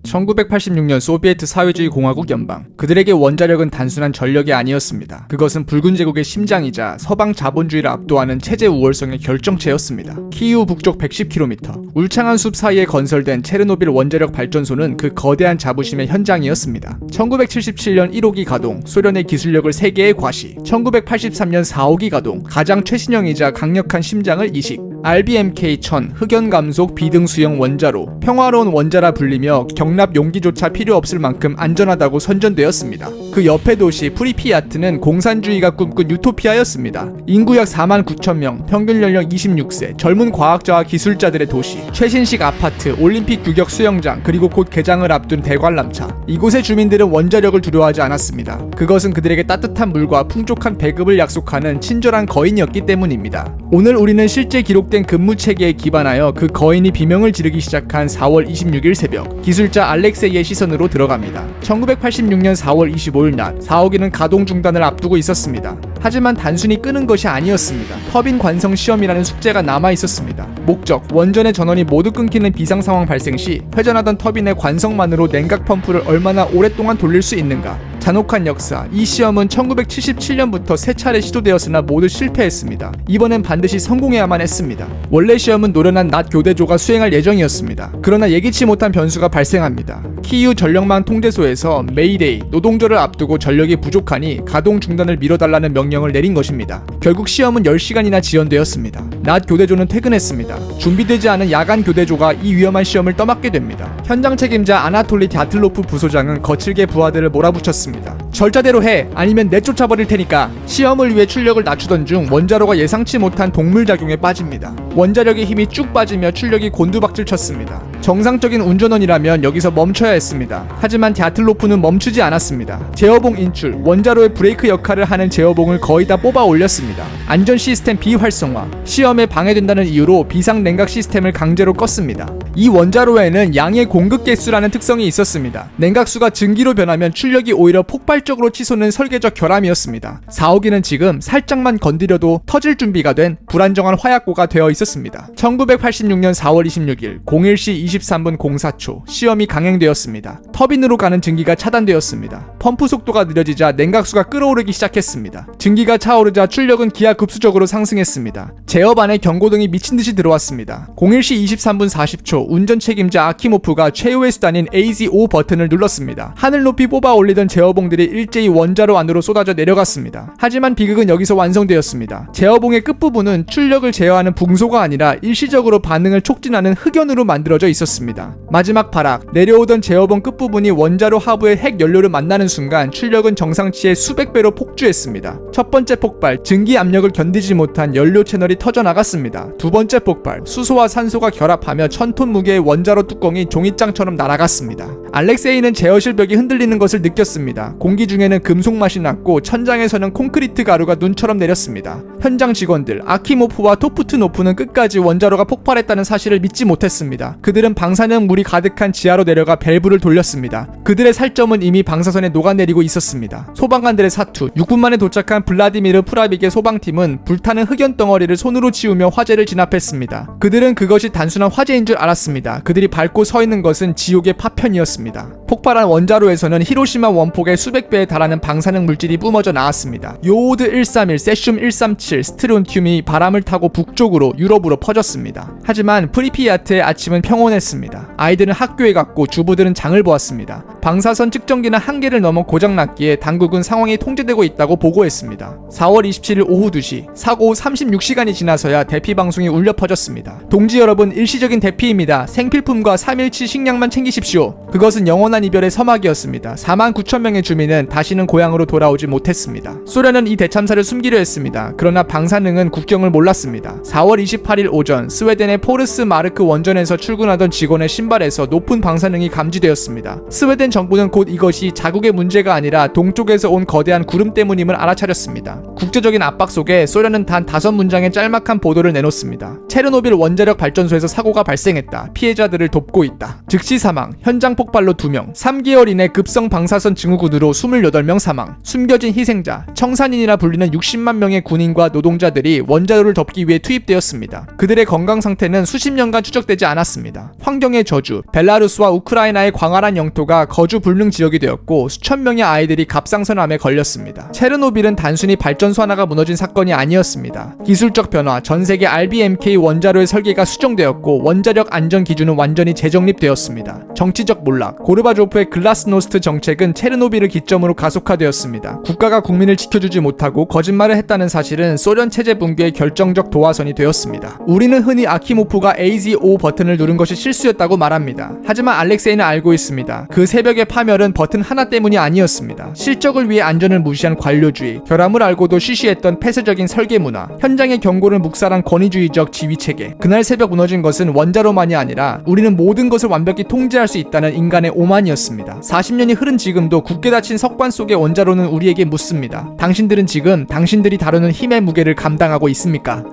1986년 소비에트 사회주의 공화국 연방. 그들에게 원자력은 단순한 전력이 아니었습니다. 그것은 붉은 제국의 심장이자 서방 자본주의를 압도하는 체제 우월성의 결정체였습니다. 키이우 북쪽 110km, 울창한 숲 사이에 건설된 체르노빌 원자력 발전소는 그 거대한 자부심의 현장이었습니다. 1977년 1호기 가동, 소련의 기술력을 세계에 과시. 1983년 4호기 가동, 가장 최신형이자 강력한 심장을 이식. RBMK-1000 흑연감속 비등수형 원자로, 평화로운 원자라 불리며 경납 용기조차 필요 없을 만큼 안전하다고 선전되었습니다. 그 옆의 도시 프리피야트는 공산주의가 꿈꾼 유토피아였습니다. 인구 약 49,000명, 평균 연령 26세, 젊은 과학자와 기술자들의 도시, 최신식 아파트, 올림픽 규격 수영장, 그리고 곧 개장을 앞둔 대관람차. 이곳의 주민들은 원자력을 두려워하지 않았습니다. 그것은 그들에게 따뜻한 물과 풍족한 배급을 약속하는 친절한 거인이었기 때문입니다. 오늘 우리는 실제 기록된 근무 체계에 기반하여 그 거인이 비명을 지르기 시작한 4월 26일 새벽, 기술자 알렉세이의 시선으로 들어갑니다. 1986년 4월 25일 낮, 4호기는 가동 중단을 앞두고 있었습니다. 하지만 단순히 끄는 것이 아니었습니다. 터빈 관성 시험이라는 숙제가 남아 있었습니다. 목적, 원전의 전원이 모두 끊기는 비상 상황 발생 시 회전하던 터빈의 관성만으로 냉각 펌프를 얼마나 오랫동안 돌릴 수 있는가. 잔혹한 역사, 이 시험은 1977년부터 3차례 시도되었으나 모두 실패했습니다. 이번엔 반드시 성공해야만 했습니다. 원래 시험은 노련한 낫 교대조가 수행할 예정이었습니다. 그러나 예기치 못한 변수가 발생합니다. 키이우 전력망 통제소에서 메이데이, 노동절을 앞두고 전력이 부족하니 가동 중단을 미뤄달라는 명령을 내린 것입니다. 결국 시험은 10시간이나 지연되었습니다. 낫 교대조는 퇴근했습니다. 준비되지 않은 야간 교대조가 이 위험한 시험을 떠맡게 됩니다. 현장 책임자 아나톨리 갸틀로프 부소장은 거칠게 부하들을 몰아붙였습니다. 절차대로 해, 아니면 내쫓아버릴 테니까. 시험을 위해 출력을 낮추던 중 원자로가 예상치 못한 동물작용에 빠집니다. 원자력의 힘이 쭉 빠지며 출력이 곤두박질 쳤습니다. 정상적인 운전원이라면 여기서 멈춰야 했습니다. 하지만 갸틀로프는 멈추지 않았습니다. 제어봉 인출, 원자로의 브레이크 역할을 하는 제어봉을 거의 다 뽑아 올렸습니다. 안전 시스템 비활성화, 시험에 방해된다는 이유로 비상 냉각 시스템을 강제로 껐습니다. 이 원자로에는 양의 공급 개수라는 특성이 있었습니다. 냉각수가 증기로 변하면 출력이 오히려 폭발적으로 치솟는 설계적 결함이었습니다. 4호기는 지금 살짝만 건드려도 터질 준비가 된 불안정한 화약고가 되어 있었습니다. 1986년 4월 26일 01시 23분 04초 시험이 강행되었습니다. 터빈으로 가는 증기가 차단되었습니다. 펌프 속도가 느려지자 냉각수가 끓어오르기 시작했습니다. 증기가 차오르자 출력은 기하급수적으로 상승했습니다. 제어반에 경고등이 미친듯이 들어왔습니다. 01시 23분 40초 운전 책임자 아키모프가 최후의 수단인 AZ5 버튼을 눌렀습니다. 하늘 높이 뽑아 올리던 제어봉들이 일제히 원자로 안으로 쏟아져 내려갔습니다. 하지만 비극은 여기서 완성되었습니다. 제어봉의 끝부분은 출력을 제어하는 붕소가 아니라 일시적으로 반응을 촉진하는 흑연으로 만들어져 있었습니다. 마지막 발악, 내려오던 제어봉 끝부분이 원자로 하부의 핵 연료를 만나는 순간 출력은 정상치의 수백 배로 폭주했습니다. 첫 번째 폭발, 증기 압력을 견디지 못한 연료 채널이 터져나갔습니다. 두 번째 폭발, 수소와 산소가 결합하며 1000톤 무게의 원자로 뚜껑이 종이장처럼 날아갔습니다. 알렉세이는 제어실 벽이 흔들리는 것을 느꼈습니다. 공기 중에는 금속 맛이 났고 천장에서는 콘크리트 가루가 눈처럼 내렸습니다. 현장 직원들 아키모프와 토프트노프는 끝까지 원자로가 폭발했다는 사실을 믿지 못했습니다. 그들은 방사능 물이 가득한 지하로 내려가 밸브를 돌렸습니다. 그들의 살점은 이미 방사선에 녹아내리고 있었습니다. 소방관들의 사투, 6분 만에 도착한 블라디미르 프라빅의 소방팀은 불타는 흑연 덩어리를 손으로 치우며 화재를 진압했습니다. 그들은 그것이 단순한 화재인 줄 알았습니다. 그들이 밟고 서 있는 것은 지옥의 파편이었습니다. 폭발한 원자로에서는 히로시마 원폭의 수백 배에 달하는 방사능 물질이 뿜어져 나왔습니다. 요오드 131, 세슘 137, 스트론튬이 바람을 타고 북쪽으로 유럽으로 퍼졌습니다. 하지만 프리피야트의 아침은 평온했습니다. 아이들은 학교에 갔고 주부들은 장을 보았습니다. 방사선 측정기는 한계를 넘어 고장났기에 당국은 상황이 통제되고 있다고 보고했습니다. 4월 27일 오후 2시, 사고 후 36시간이 지나서야 대피 방송이 울려 퍼졌습니다. 동지 여러분, 일시적인 대피입니다. 생필품과 3일치 식량만 챙기십시오. 그것은 영원한 이별의 서막이었습니다. 49,000명의 주민은 다시는 고향으로 돌아오지 못했습니다. 소련은 이 대참사를 숨기려 했습니다. 그러나 방사능은 국경을 몰랐습니다. 4월 28일 오전 스웨덴의 포르스 마르크 원전에서 출근하던 직원의 신발에서 높은 방사능이 감지되었습니다. 스웨덴 정부는 곧 이것이 자국의 문제가 아니라 동쪽에서 온 거대한 구름 때문임을 알아차렸습니다. 국제적인 압박 속에 소련은 단 5문장의 짤막한 보도를 내놓습니다. 체르노빌 원자력 발전소에서 사고가 발생했다. 피해자들을 돕고 있다. 즉시 사망, 현장 폭발 핵폭발로 2명, 3개월 이내 급성 방사선 증후군으로 28명 사망, 숨겨진 희생자, 청산인이라 불리는 60만 명의 군인과 노동자들이 원자로를 덮기 위해 투입되었습니다. 그들의 건강 상태는 수십 년간 추적되지 않았습니다. 환경의 저주, 벨라루스와 우크라이나의 광활한 영토가 거주 불능 지역이 되었고 수천 명의 아이들이 갑상선암에 걸렸습니다. 체르노빌은 단순히 발전소 하나가 무너진 사건이 아니었습니다. 기술적 변화, 전 세계 RBMK 원자로의 설계가 수정되었고 원자력 안전 기준은 완전히 재정립되었습니다. 정치적 몰락, 고르바조프의 글라스노스트 정책은 체르노빌을 기점으로 가속화되었습니다. 국가가 국민을 지켜주지 못하고 거짓말을 했다는 사실은 소련 체제 붕괴의 결정적 도화선이 되었습니다. 우리는 흔히 아키모프가 AZ5 버튼을 누른 것이 실수였다고 말합니다. 하지만 알렉세이는 알고 있습니다. 그 새벽의 파멸은 버튼 하나 때문이 아니었습니다. 실적을 위해 안전을 무시한 관료주의, 결함을 알고도 쉬쉬했던 폐쇄적인 설계 문화, 현장의 경고를 묵살한 권위주의적 지휘체계. 그날 새벽 무너진 것은 원자로만이 아니라 우리는 모든 것을 완벽히 통제할 수 있다는 인간의 오만이었습니다. 40년이 흐른 지금도 굳게 닫힌 석관 속의 원자로는 우리에게 묻습니다. 당신들은 지금 당신들이 다루는 힘의 무게를 감당하고 있습니까?